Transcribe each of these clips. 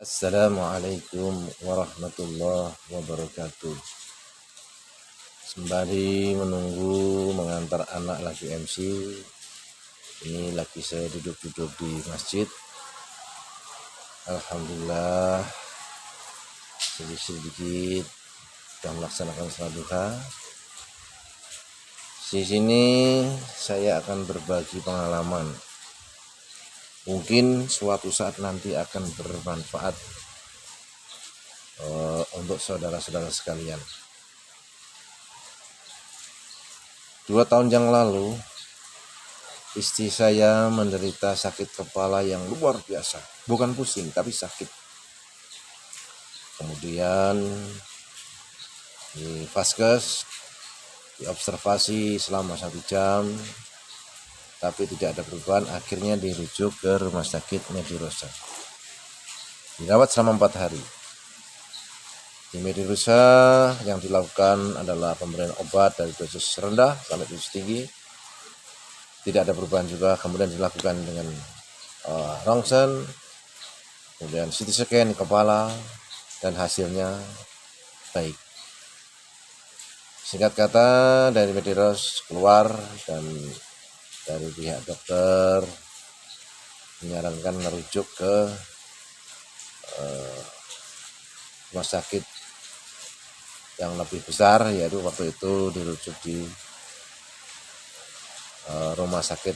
Assalamualaikum warahmatullahi wabarakatuh. Sembari menunggu mengantar anak lagi MC, ini lagi saya duduk-duduk di masjid. Alhamdulillah sedikit-sedikit sudah melaksanakan salat duha. Di sini saya akan berbagi pengalaman. Mungkin suatu saat nanti akan bermanfaat untuk saudara-saudara sekalian. 2 tahun yang lalu, istri saya menderita sakit kepala yang luar biasa. Bukan pusing, tapi sakit. Kemudian di vaskes, diobservasi selama 1 jam, tapi tidak ada perubahan. Akhirnya dirujuk ke rumah sakit Medirosa. Dirawat selama 4 hari. Di Medirosa yang dilakukan adalah pemberian obat dari dosis rendah sampai dosis tinggi. Tidak ada perubahan juga. Kemudian dilakukan dengan rongsen, kemudian CT scan di kepala, dan hasilnya baik. Singkat kata, dari Mediros keluar dan dari pihak dokter menyarankan merujuk ke rumah sakit yang lebih besar, yaitu waktu itu dirujuk di rumah sakit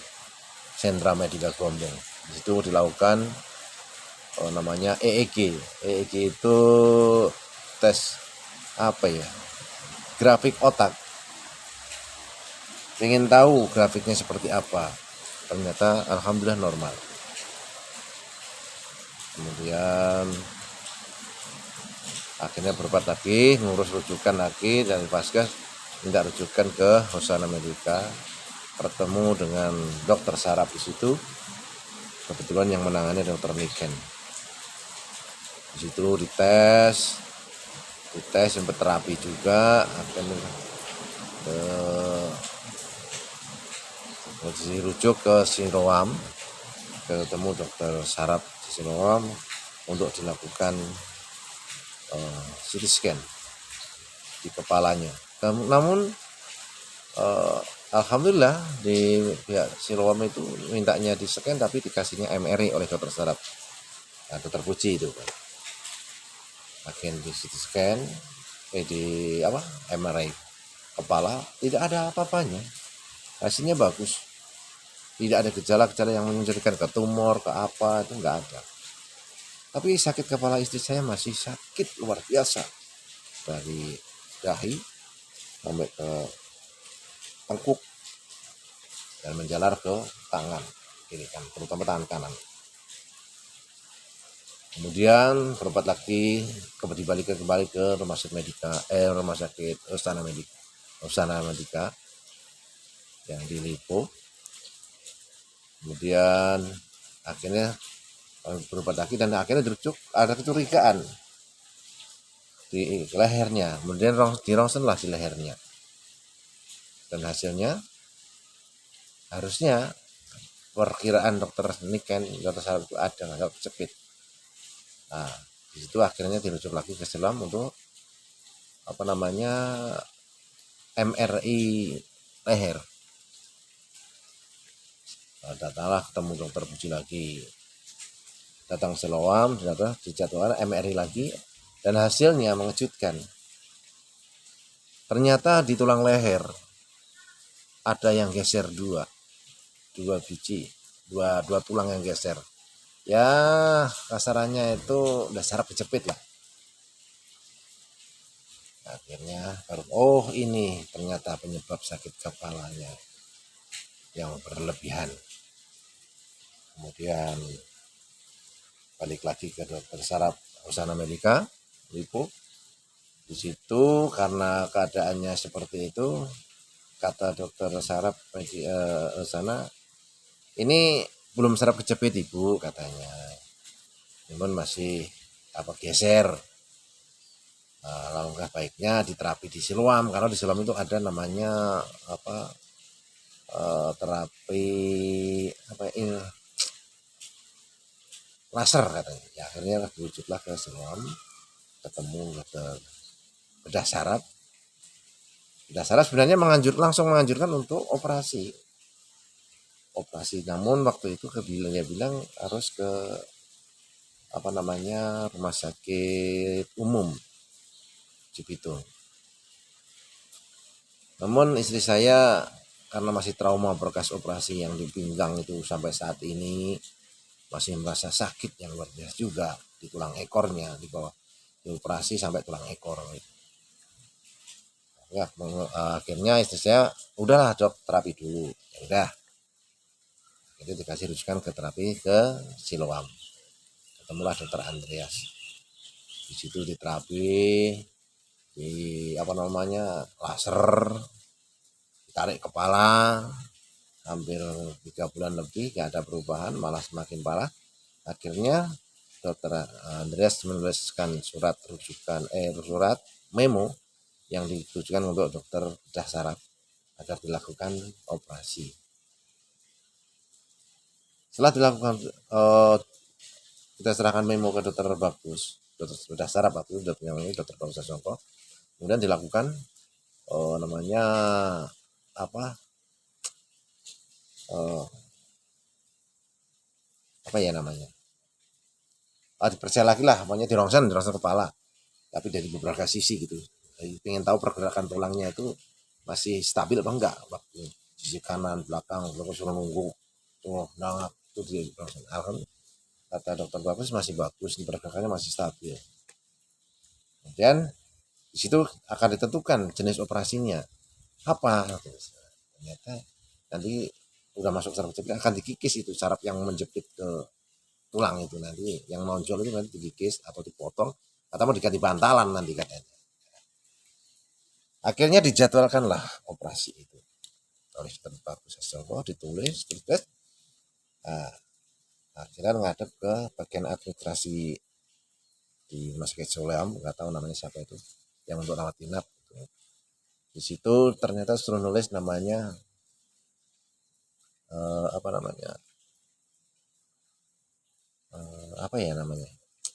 Sentra Medika Gombong. Di situ dilakukan namanya EEG. EEG itu tes grafik otak. Pengen tahu grafiknya seperti apa. Ternyata alhamdulillah normal. Kemudian akhirnya berobat lagi, ngurus rujukan lagi dari vaskes, minta rujukan ke Hosana Medika. Bertemu dengan dokter saraf di situ. Kebetulan yang menangani dokter Niken. Di situ dites sempat terapi juga. Akhirnya dirujuk ke Siloam, ketemu dokter saraf di Siloam untuk dilakukan CT scan di kepalanya. Namun alhamdulillah di pihak Siloam itu mintanya di scan, tapi dikasihnya MRI oleh dokter saraf. Nah, itu terpuji itu kan. Akhirnya di CT scan, MRI kepala tidak ada apa-apanya, hasilnya bagus. Tidak ada gejala-gejala yang menunjukkan ke tumor, ke apa, itu enggak ada. Tapi sakit kepala istri saya masih sakit luar biasa. Dari dahi sampai ke tengkuk dan menjalar ke tangan kiri kan, terutama tangan kanan. Kemudian berobat lagi, kembali ke rumah sakit Hosana Medika yang di Lipo. Kemudian akhirnya berobat lagi dan akhirnya dirujuk, ada kecurigaan di lehernya, kemudian dirongsenlah di lehernya, dan hasilnya harusnya perkiraan dokter Niken, dokter saraf itu ada nggak kejepit. Nah, di situ akhirnya dirujuk lagi ke Siloam untuk MRI leher. Datanglah ketemu dokter Puji lagi, datang Siloam, ternyata dijadwalkan MRI lagi, dan hasilnya mengejutkan. Ternyata di tulang leher ada yang geser dua biji, dua tulang yang geser. Ya kasarannya itu udah saraf kejepit lah. Akhirnya ini ternyata penyebab sakit kepalanya yang berlebihan. Kemudian balik lagi ke dokter saraf Hosana Medika Lipo. Di situ karena keadaannya seperti itu, kata dokter saraf Hosana, ini belum saraf kejepit ibu katanya, namun masih geser. Langkah baiknya diterapi di Siloam, karena di Siloam itu ada namanya terapi laser katanya. Ya, akhirnya dirujuklah ke Siloam, ketemu dokter bedah saraf. Bedah saraf sebenarnya langsung menganjurkan untuk operasi, namun waktu itu dia bilang harus ke rumah sakit umum Cibitung. Namun istri saya karena masih trauma bekas operasi yang di pinggang itu sampai saat ini masih merasa sakit yang luar biasa juga di tulang ekornya, di bawah dioperasi sampai tulang ekor. Ya, akhirnya istri saya udahlah dok, terapi dulu. Ya udah, jadi dikasih rujukan ke terapi ke Siloam. Ketemulah dokter Andreas. Di situ diterapi, di laser, ditarik kepala, hampir 3 bulan lebih gak ada perubahan, malah semakin parah. Akhirnya dokter Andreas menuliskan surat memo yang ditujukan untuk dokter bedah saraf agar dilakukan operasi. Setelah dilakukan kita serahkan memo ke dokter Bagus, dokter bedah saraf waktu itu dokter Bagus Sasongko. Kemudian dilakukan dipercaya lagi lah, pokoknya dirongsen kepala, tapi dari beberapa sisi gitu. Jadi pengen tahu pergerakan tulangnya itu masih stabil apa enggak, waktu sisi kanan, belakang, suruh nunggu tuh nangap itu di rongsen. Alhamdulillah kata dokter Bagus masih bagus, pergerakannya masih stabil. Kemudian di situ akan ditentukan jenis operasinya apa. Ternyata nanti udah masuk saraf jepit akan dikikis itu saraf yang menjepit ke tulang itu, nanti yang nonjol itu nanti dikikis atau dipotong atau mau diganti bantalan nanti katanya. Akhirnya dijadwalkanlah operasi itu oleh dokter Bagus Sasongko, ditulis terus akhirnya ngadep ke bagian administrasi di Rumah Sakit Siloam, nggak tahu namanya siapa itu, yang untuk rawat inap gitu. Di situ ternyata suruh nulis namanya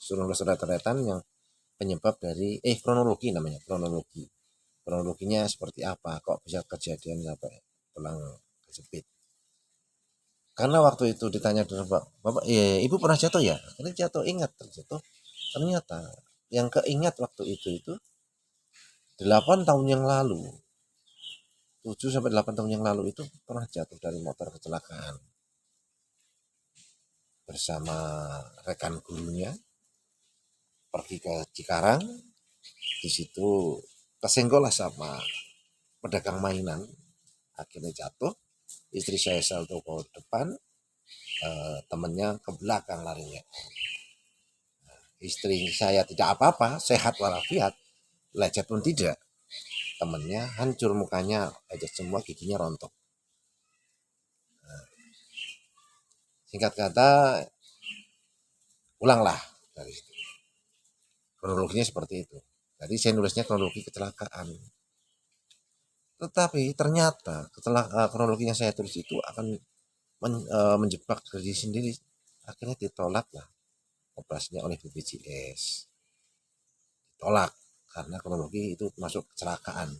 suruh nulis surat-suratan yang penyebab dari kronologinya seperti apa kok bisa kejadian sampai tulang kejepit. Karena waktu itu ditanya bapak, ibu pernah jatuh ya? Ini jatuh, ingat terjatuh. Ternyata yang keingat waktu itu 8 tahun yang lalu, 7 sampai 8 tahun yang lalu itu pernah jatuh dari motor kecelakaan bersama rekan gurunya, pergi ke Cikarang. Di situ kesenggol lah sama pedagang mainan, akhirnya jatuh. Istri saya salto ke depan, temennya ke belakang larinya. Istri saya tidak apa-apa, sehat walafiat, lecet pun tidak. Temennya hancur mukanya, lecet semua, giginya rontok. Singkat kata, ulanglah dari situ. Kronologinya seperti itu. Jadi saya nulisnya kronologi kecelakaan. Tetapi ternyata kronologinya saya tulis itu akan menjebak diri sendiri. Akhirnya ditolak lah operasinya oleh BPJS. Ditolak karena kronologi itu masuk kecelakaan.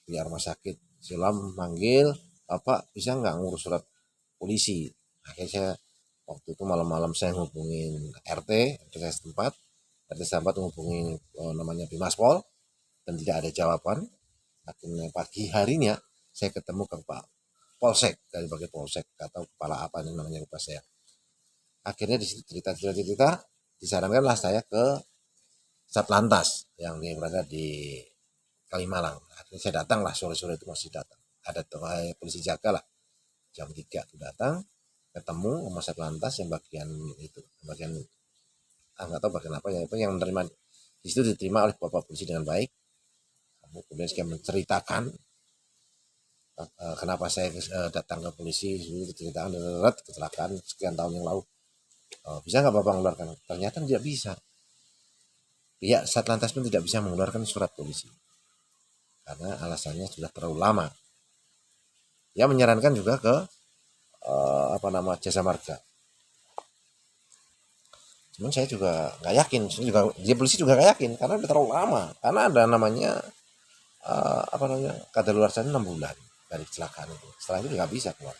Pihak rumah sakit Siloam manggil, Bapak bisa nggak ngurus surat polisi? Akhirnya saya waktu itu malam-malam saya hubungin RT saya setempat. RT setempat menghubungi namanya Bimaspol dan tidak ada jawaban. Akhirnya pagi harinya saya ketemu ke Pak Polsek, dari bagian Polsek, atau kepala apa ini namanya lupa saya. Akhirnya di situ cerita disarankanlah saya ke Satlantas yang berada di Kalimalang. Akhirnya saya datang lah, sore-sore itu masih datang. Ada polisi jaga lah, jam 3 itu datang, ketemu sama Satlantas yang bagian nggak tahu bagian apa ya, itu yang menerima. Di situ diterima oleh Bapak polisi dengan baik. Kemudian saya menceritakan kenapa saya datang ke polisi, diceritakan kecelakaan sekian tahun yang lalu. Bisa nggak Bapak mengeluarkan? Ternyata tidak bisa. Pihak Satlantas pun tidak bisa mengeluarkan surat polisi karena alasannya sudah terlalu lama. Dia menyarankan juga ke jasa marga. Cuman saya juga nggak yakin, saya juga, dia polisi juga nggak yakin karena udah terlalu lama, karena ada namanya apa namanya, kadaluarsanya 6 bulan dari kecelakaan itu. Setelah itu nggak bisa keluar.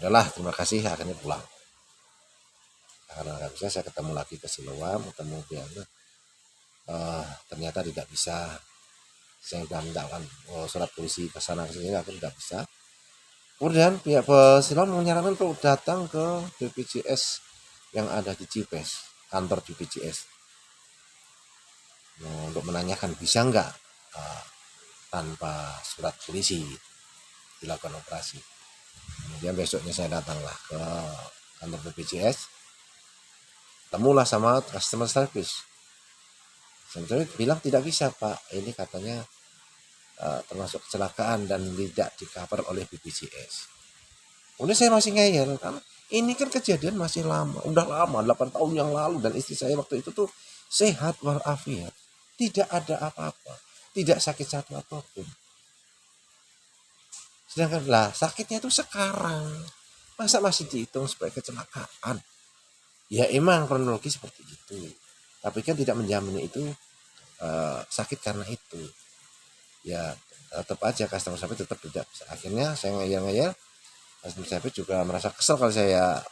Udahlah, terima kasih, akhirnya pulang. Karena nggak bisa, saya ketemu lagi ke Siloam, ketemu dia, ternyata tidak bisa. Saya sudah mintakan surat polisi ke sana ke sini, akhirnya tidak bisa. Kemudian pihak Siloam menyarankan untuk datang ke BPJS yang ada di Cipes, kantor BPJS, untuk menanyakan bisa nggak tanpa surat polisi dilakukan operasi. Kemudian besoknya saya datanglah ke kantor BPJS, temulah sama customer service. Sebenarnya bilang tidak bisa Pak, ini katanya termasuk kecelakaan dan tidak di-cover oleh BPJS. Kemudian saya masih ngeyel, karena ini kan kejadian masih lama, udah lama, 8 tahun yang lalu, dan istri saya waktu itu tuh sehat walafiat, tidak ada apa-apa, tidak sakit satu apapun. Sedangkan lah sakitnya itu sekarang, masa masih dihitung sebagai kecelakaan? Ya emang kronologi seperti itu, tapi kan tidak menjamin itu sakit karena itu. Ya tetap aja customer service tetap tidak bisa. Akhirnya saya ngeyel-ngeyel, customer service juga merasa kesel kalau saya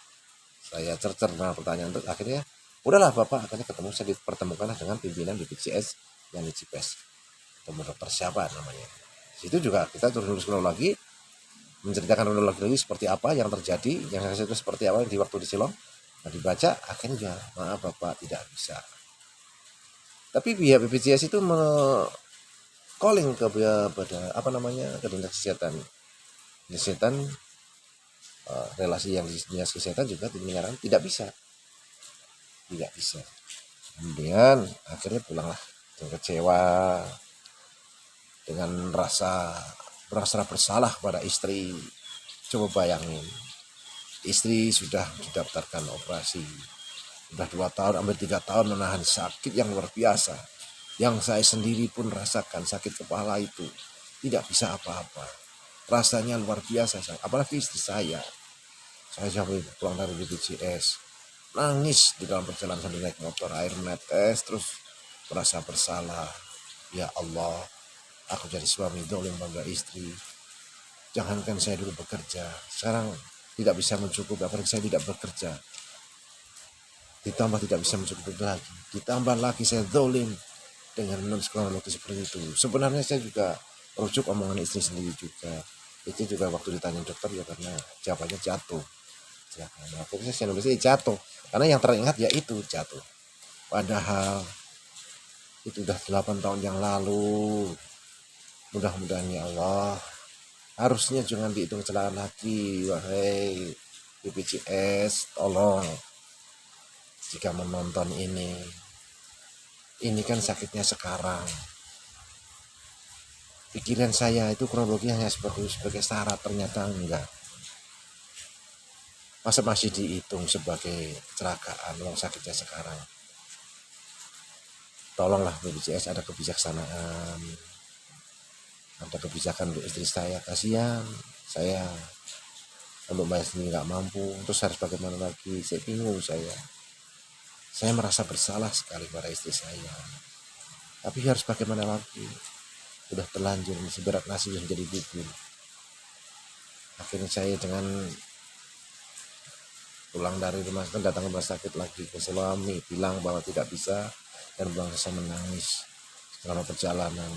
cercer dengan pertanyaan itu. Akhirnya udahlah Bapak, akhirnya ketemu, saya dipertemukan dengan pimpinan BPJS yang di Cipes, ketemu dokter siapa namanya. Situ juga kita terus kronologi, menceritakan kronologi lagi seperti apa yang terjadi, yang saya itu seperti apa di waktu di Silom. Nah, dibaca, akhirnya maaf Bapak tidak bisa. Tapi pihak BPJS itu calling ke pada apa namanya, ke dinas kesehatan, relasi yang di dinas kesehatan juga menyarankan tidak bisa. Kemudian akhirnya pulanglah dengan kecewa, dengan merasa bersalah pada istri. Coba bayangin, istri sudah didaftarkan operasi, sudah 2 tahun hampir 3 tahun menahan sakit yang luar biasa, yang saya sendiri pun rasakan sakit kepala itu, tidak bisa apa-apa, rasanya luar biasa. Apalagi istri saya sampai pulang dari BPJS nangis di dalam perjalanan sambil naik motor, air menetes, terus merasa bersalah. Ya Allah, aku jadi suami dolim pada istri. Jangankan saya dulu bekerja, sekarang tidak bisa mencukupi, apalagi saya tidak bekerja, ditambah tidak bisa mencukupi lagi, ditambah lagi saya dolim dengan menulis kronologi seperti itu. Sebenarnya saya juga rujuk omongan istri sendiri juga. Itu juga waktu ditanya dokter ya, karena jawabannya jatuh. Akhirnya saya nulisnya jatuh, karena yang teringat ya itu jatuh. Padahal itu udah 8 tahun yang lalu. Mudah-mudahan ya Allah, harusnya jangan dihitung kecelakaan lagi. Wahai BPJS, tolong jika menonton ini kan sakitnya sekarang. Pikiran saya itu kronologi hanya sebagai syarat, ternyata enggak. Masa masih dihitung sebagai kecelakaan, orang sakitnya sekarang. Tolonglah BPJS ada kebijaksanaan, ada kebijakan untuk istri saya. Kasihan saya, untuk bayar sendiri nggak mampu, terus harus bagaimana lagi, saya bingung. Saya merasa bersalah sekali pada istri saya, tapi harus bagaimana lagi, udah terlanjur seberat nasi menjadi bubur. Akhirnya saya dengan pulang dari rumah sakit, datang ke rumah sakit lagi ke suami, bilang bahwa tidak bisa, dan pulang saya menangis selama perjalanan,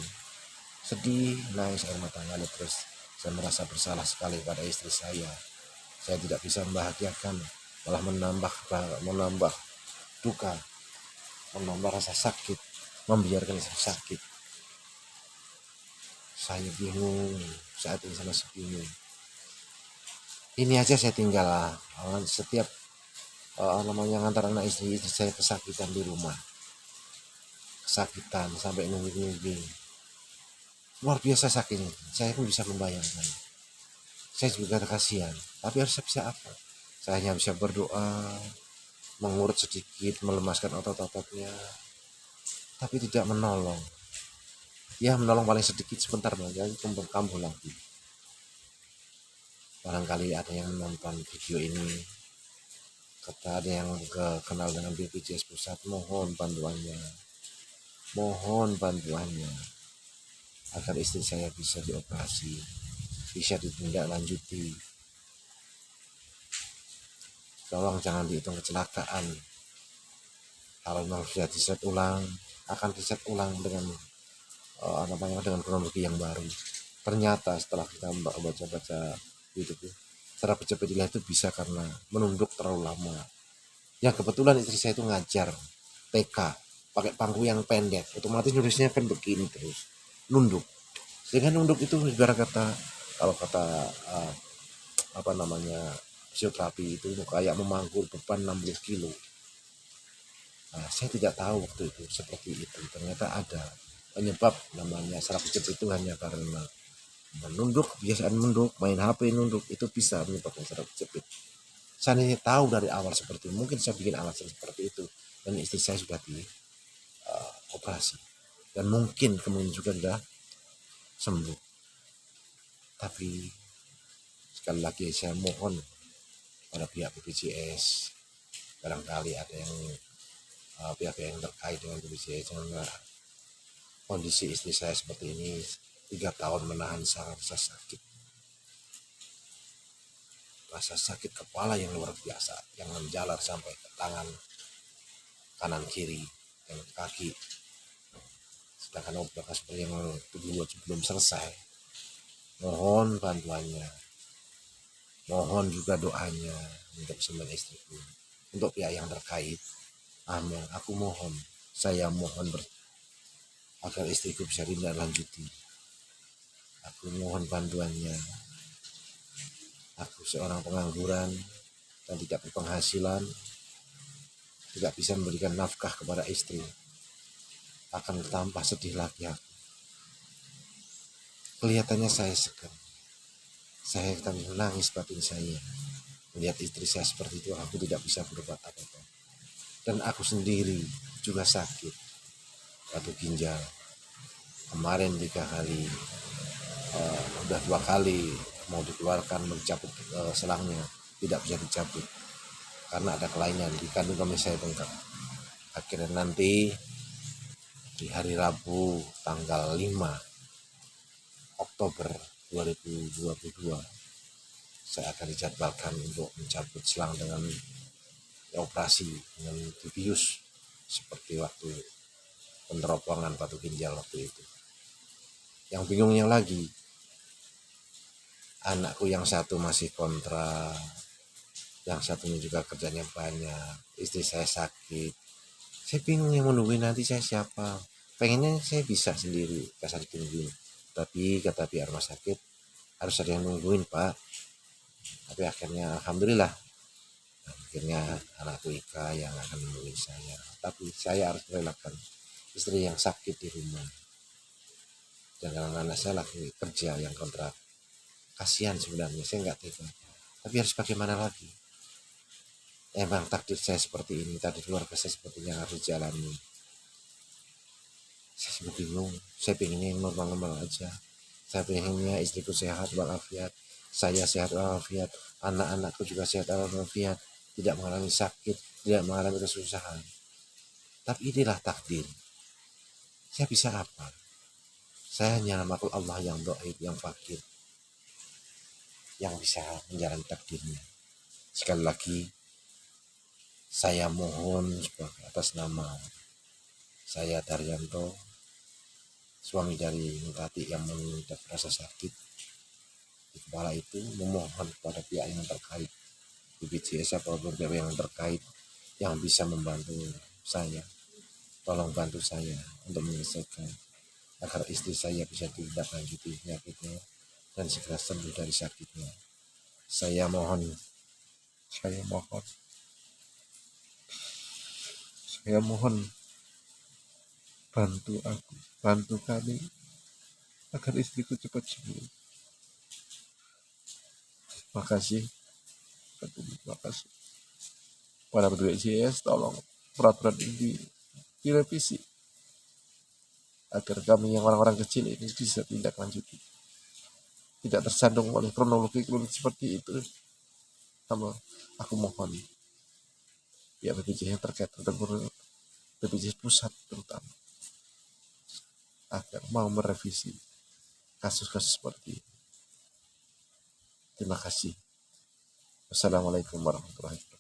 sedih, nangis air mata ngalir. Terus saya merasa bersalah sekali pada istri saya tidak bisa membahagiakan, malah menambah duka, menambah rasa sakit, membiarkan saya sakit. Saya bingung saat ini, sama bingung. Ini aja saya tinggal setiap namanya ngantar anak istri saya kesakitan di rumah, kesakitan sampai nunggu luar biasa sakitnya. Saya pun bisa membayangkan. Saya juga kasihan, tapi harus bisa apa? Saya hanya bisa berdoa, mengurut sedikit, melemaskan otot-ototnya, tapi tidak menolong. Ya menolong paling sedikit sebentar saja, kambuh lagi. Barangkali ada yang menonton video ini, Kata ada yang kenal dengan BPJS Pusat, mohon bantuannya agar istri saya bisa dioperasi, bisa ditindaklanjuti. Tolong jangan dihitung kecelakaan. Kalau memang sudah diset ulang, akan diset ulang dengan dengan kronologi yang baru. Ternyata setelah kita baca-baca YouTube, cara pijat-pijat itu bisa karena menunduk terlalu lama. Ya kebetulan istri saya itu ngajar TK pakai pangku yang pendek, otomatis nulisnya kan begini terus nunduk. Dengan nunduk itu ibarat kata, kalau kata fisioterapi itu kayak memangku beban 60 kilo. Nah, saya tidak tahu waktu itu seperti itu. Ternyata ada penyebab namanya saraf kejepit itu hanya karena menunduk, kebiasaan menunduk, main HP nunduk, itu bisa menyebabkan saraf kejepit. Saya ini tahu dari awal seperti itu, mungkin saya bikin alasan seperti itu, dan istri saya sudah di operasi dan mungkin kemudian juga sudah sembuh. Tapi sekali lagi saya mohon pada pihak BPJS, barangkali ada yang pihak yang terkait dengan BPJS, jangan kondisi istri saya seperti ini, 3 tahun menahan rasa sakit kepala yang luar biasa, yang menjalar sampai ke tangan kanan kiri dan kaki. Sedangkan operasi seperti yang belum selesai. Mohon bantuannya, mohon juga doanya untuk semua istriku, untuk pihak yang terkait. Amin. Aku mohon, saya mohon agar istriku bisa ditindaklanjuti. Aku mohon bantuannya. Aku seorang pengangguran dan tidak berpenghasilan, tidak bisa memberikan nafkah kepada istri. Akan tambah sedih lagi aku. Kelihatannya saya segan. Saya akan menangis batin saya. Melihat istri saya seperti itu, aku tidak bisa berbuat apa-apa. Dan aku sendiri juga sakit. Batu ginjal. Kemarin 3 kali, udah 2 kali mau dikeluarkan, mencabut selangnya, tidak bisa dicabut karena ada kelainan di kandung kemih saya bengkak. Akhirnya nanti di hari Rabu tanggal 5 Oktober 2022 saya akan dijadwalkan untuk mencabut selang dengan operasi dengan dibius seperti waktu peneropongan batu ginjal waktu itu. Yang bingungnya lagi, anakku yang satu masih kontrak, yang satunya juga kerjanya banyak, istri saya sakit. Saya bingung yang menungguin nanti saya siapa. Pengennya saya bisa sendiri, kasar ditungguin. Tapi kata pihak rumah sakit, harus ada yang nungguin Pak. Tapi akhirnya alhamdulillah, akhirnya anakku Ika yang akan nungguin saya. Tapi saya harus merelakan istri yang sakit di rumah. Dan anak saya lagi kerja yang kontrak. Kasihan sebenarnya, saya nggak tega. Tapi harus bagaimana lagi? Emang takdir saya seperti ini, takdir keluarga saya seperti yang harus jalani. Saya semua bingung, saya pengennya yang normal-normal aja. Saya pengennya istriku sehat walafiat, saya sehat walafiat, anak-anakku juga sehat walafiat, tidak mengalami sakit, tidak mengalami kesusahan. Tapi inilah takdir. Saya bisa apa? Saya hanya makhluk Allah yang dhaif, yang fakir, yang bisa menjalani takdirnya. Sekali lagi, saya mohon atas nama saya Daryanto, suami dari Nurati yang mengidap rasa sakit di kepala itu, memohon kepada pihak yang terkait, BPJS apapun pihak yang terkait yang bisa membantu saya, tolong bantu saya untuk menyelesaikan agar istri saya bisa ditindaklanjuti penyakitnya dan segera sembuh dari sakitnya. Saya mohon bantu aku, bantu kami agar istriku cepat sembuh. Makasih, makasih. Para BPJS, tolong peraturan ini direvisi agar kami yang orang-orang kecil ini bisa tindak lanjuti, tidak tersandung oleh kronologi seperti itu. Sama aku mohon pihak BPJS yang terkait, terutama BPJS pusat terutama, agar mau merevisi kasus-kasus seperti ini. Terima kasih. Wassalamualaikum warahmatullahi wabarakatuh.